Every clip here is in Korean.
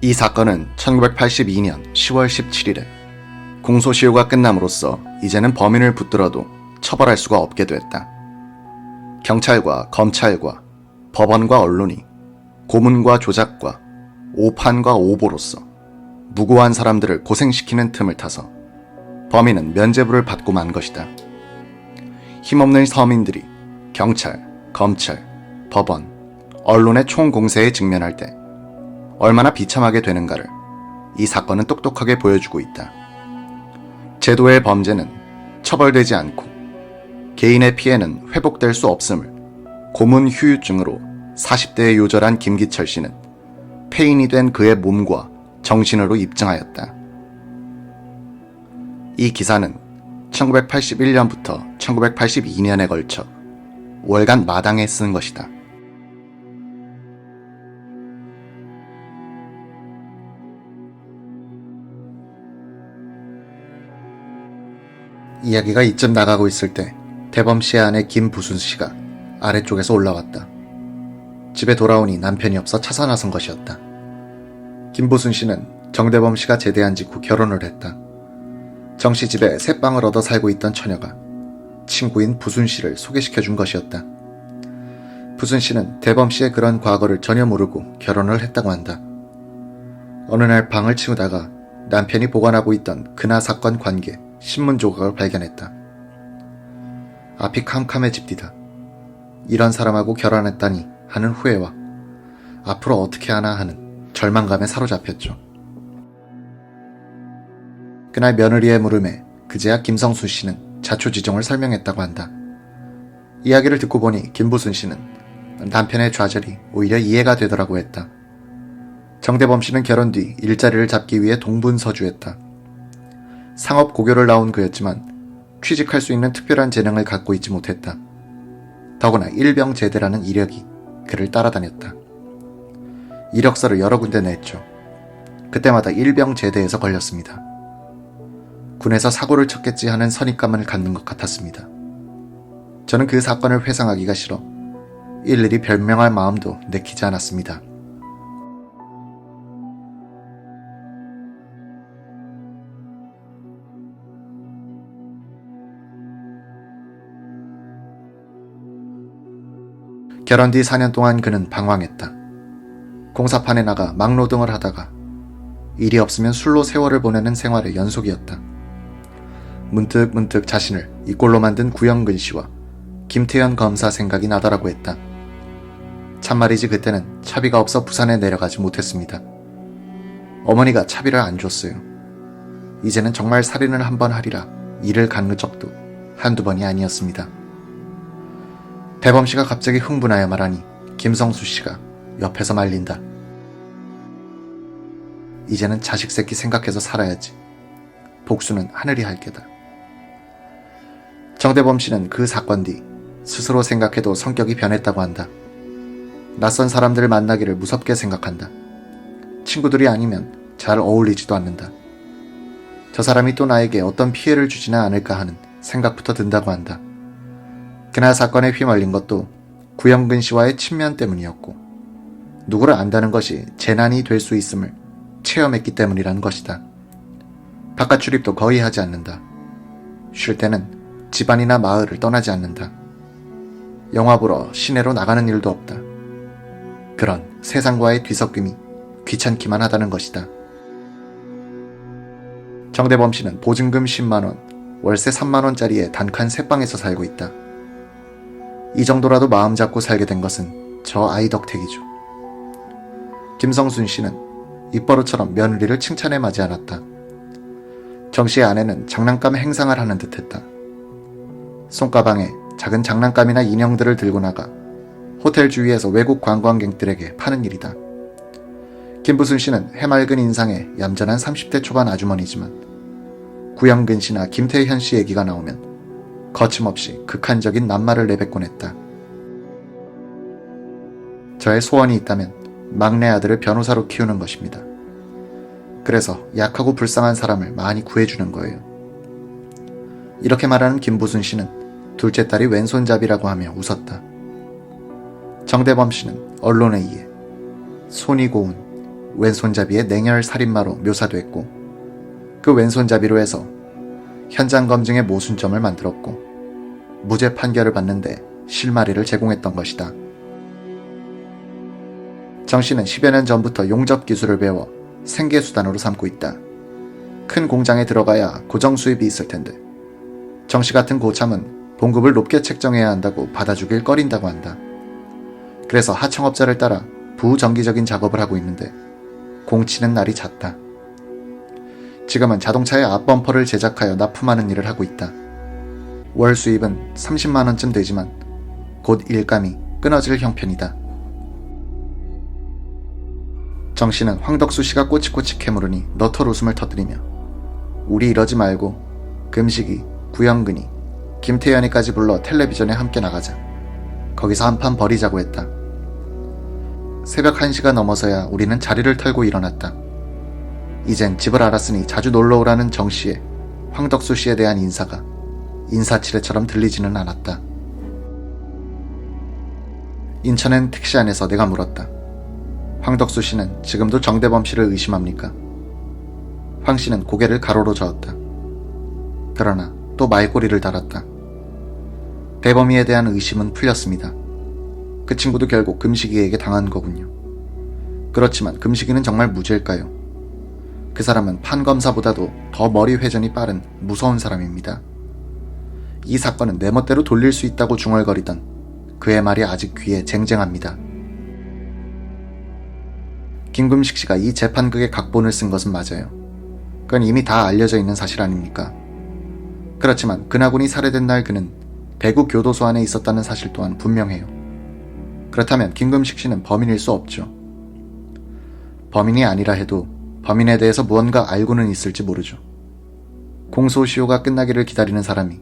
이 사건은 1982년 10월 17일에 공소시효가 끝남으로써 이제는 범인을 붙들어도 처벌할 수가 없게 됐다. 경찰과 검찰과 법원과 언론이 고문과 조작과 오판과 오보로서 무고한 사람들을 고생시키는 틈을 타서 범인은 면죄부를 받고 만 것이다. 힘없는 서민들이 경찰, 검찰, 법원, 언론의 총공세에 직면할 때 얼마나 비참하게 되는가를 이 사건은 똑똑하게 보여주고 있다. 제도의 범죄는 처벌되지 않고 개인의 피해는 회복될 수 없음을 고문 후유증으로 40대에 요절한 김기철 씨는 폐인이 된 그의 몸과 정신으로 입증하였다. 이 기사는 1981년부터 1982년에 걸쳐 월간 마당에 쓴 것이다. 이야기가 이쯤 나가고 있을 때 대범 씨의 아내 김부순 씨가 아래쪽에서 올라왔다. 집에 돌아오니 남편이 없어 차서 나선 것이었다. 김부순 씨는 정대범 씨가 제대한 직후 결혼을 했다. 정 씨 집에 새 방을 얻어 살고 있던 처녀가 친구인 부순 씨를 소개시켜준 것이었다. 부순 씨는 대범 씨의 그런 과거를 전혀 모르고 결혼을 했다고 한다. 어느 날 방을 치우다가 남편이 보관하고 있던 그나 사건 관계 신문 조각을 발견했다. 앞이 캄캄해집디다. 이런 사람하고 결혼했다니 하는 후회와 앞으로 어떻게 하나 하는 절망감에 사로잡혔죠. 그날 며느리의 물음에 그제야 김성순 씨는 자초지종을 설명했다고 한다. 이야기를 듣고 보니 김부순 씨는 남편의 좌절이 오히려 이해가 되더라고 했다. 정대범 씨는 결혼 뒤 일자리를 잡기 위해 동분서주했다. 상업 고교를 나온 그였지만 취직할 수 있는 특별한 재능을 갖고 있지 못했다. 더구나 일병제대라는 이력이 그를 따라다녔다. 이력서를 여러 군데 냈죠. 그때마다 일병제대에서 걸렸습니다. 군에서 사고를 쳤겠지 하는 선입감을 갖는 것 같았습니다. 저는 그 사건을 회상하기가 싫어 일일이 별명할 마음도 내키지 않았습니다. 결혼 뒤 4년 동안 그는 방황했다. 공사판에 나가 막노동을 하다가 일이 없으면 술로 세월을 보내는 생활의 연속이었다. 문득 자신을 이 꼴로 만든 구영근 씨와 김태현 검사 생각이 나더라고 했다. 참말이지 그때는 차비가 없어 부산에 내려가지 못했습니다. 어머니가 차비를 안 줬어요. 이제는 정말 살인을 한번 하리라 이를 갖는 적도 한두 번이 아니었습니다. 대범 씨가 갑자기 흥분하여 말하니 김성수 씨가 옆에서 말린다. 이제는 자식 새끼 생각해서 살아야지. 복수는 하늘이 할 게다. 정대범 씨는 그 사건 뒤 스스로 생각해도 성격이 변했다고 한다. 낯선 사람들을 만나기를 무섭게 생각한다. 친구들이 아니면 잘 어울리지도 않는다. 저 사람이 또 나에게 어떤 피해를 주지는 않을까 하는 생각부터 든다고 한다. 그날 사건에 휘말린 것도 구영근 씨와의 친면 때문이었고 누구를 안다는 것이 재난이 될 수 있음을 체험했기 때문이라는 것이다. 바깥 출입도 거의 하지 않는다. 쉴 때는 집안이나 마을을 떠나지 않는다. 영화 보러 시내로 나가는 일도 없다. 그런 세상과의 뒤섞임이 귀찮기만 하다는 것이다. 정대범 씨는 보증금 10만원, 월세 3만원짜리의 단칸 새방에서 살고 있다. 이 정도라도 마음 잡고 살게 된 것은 저 아이 덕택이죠. 김성순 씨는 입버릇처럼 며느리를 칭찬해 마지 않았다. 정 씨의 아내는 장난감 행상을 하는 듯했다. 손가방에 작은 장난감이나 인형들을 들고 나가 호텔 주위에서 외국 관광객들에게 파는 일이다. 김부순 씨는 해맑은 인상의 얌전한 30대 초반 아주머니지만 구영근 씨나 김태현 씨 얘기가 나오면 거침없이 극한적인 낱말을 내뱉곤 했다. 저의 소원이 있다면 막내 아들을 변호사로 키우는 것입니다. 그래서 약하고 불쌍한 사람을 많이 구해주는 거예요. 이렇게 말하는 김부순 씨는 둘째 딸이 왼손잡이라고 하며 웃었다. 정대범 씨는 언론에 의해 손이 고운 왼손잡이의 냉혈 살인마로 묘사됐고 그 왼손잡이로 해서 현장 검증의 모순점을 만들었고 무죄 판결을 받는데 실마리를 제공했던 것이다. 정 씨는 10여 년 전부터 용접 기술을 배워 생계수단으로 삼고 있다. 큰 공장에 들어가야 고정 수입이 있을 텐데 정 씨 같은 고참은 봉급을 높게 책정해야 한다고 받아주길 꺼린다고 한다. 그래서 하청업자를 따라 부정기적인 작업을 하고 있는데 공치는 날이 잦다. 지금은 자동차의 앞범퍼를 제작하여 납품하는 일을 하고 있다. 월 수입은 30만 원쯤 되지만 곧 일감이 끊어질 형편이다. 정 씨는 황덕수 씨가 꼬치꼬치 캐물으니 너털 웃음을 터뜨리며 우리 이러지 말고 금식이, 구영근이, 김태현이까지 불러 텔레비전에 함께 나가자. 거기서 한판 벌이자고 했다. 새벽 1시가 넘어서야 우리는 자리를 털고 일어났다. 이젠 집을 알았으니 자주 놀러오라는 정 씨의 황덕수 씨에 대한 인사가 인사치레처럼 들리지는 않았다. 인천엔 택시 안에서 내가 물었다. 황덕수 씨는 지금도 정대범 씨를 의심합니까? 황 씨는 고개를 가로로 저었다. 그러나 또 말꼬리를 달았다. 대범이에 대한 의심은 풀렸습니다. 그 친구도 결국 금식이에게 당한 거군요. 그렇지만 금식이는 정말 무죄일까요? 그 사람은 판검사보다도 더 머리 회전이 빠른 무서운 사람입니다. 이 사건은 내 멋대로 돌릴 수 있다고 중얼거리던 그의 말이 아직 귀에 쟁쟁합니다. 김금식 씨가 이 재판극의 각본을 쓴 것은 맞아요. 그건 이미 다 알려져 있는 사실 아닙니까? 그렇지만 근하군이 살해된 날 그는 대구 교도소 안에 있었다는 사실 또한 분명해요. 그렇다면 김금식 씨는 범인일 수 없죠. 범인이 아니라 해도 범인에 대해서 무언가 알고는 있을지 모르죠. 공소시효가 끝나기를 기다리는 사람이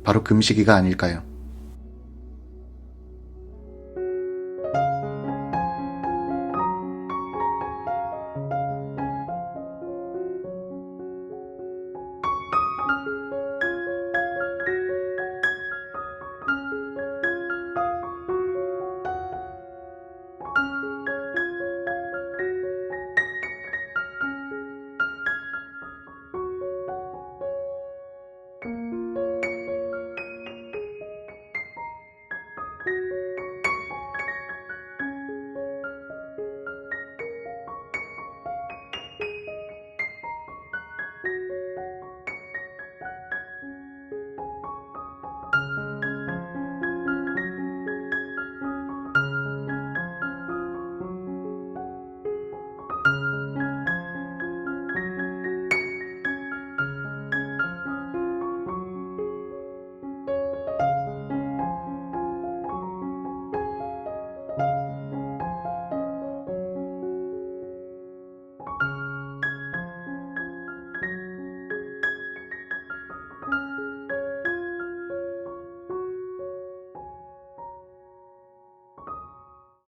바로 금식이가 아닐까요?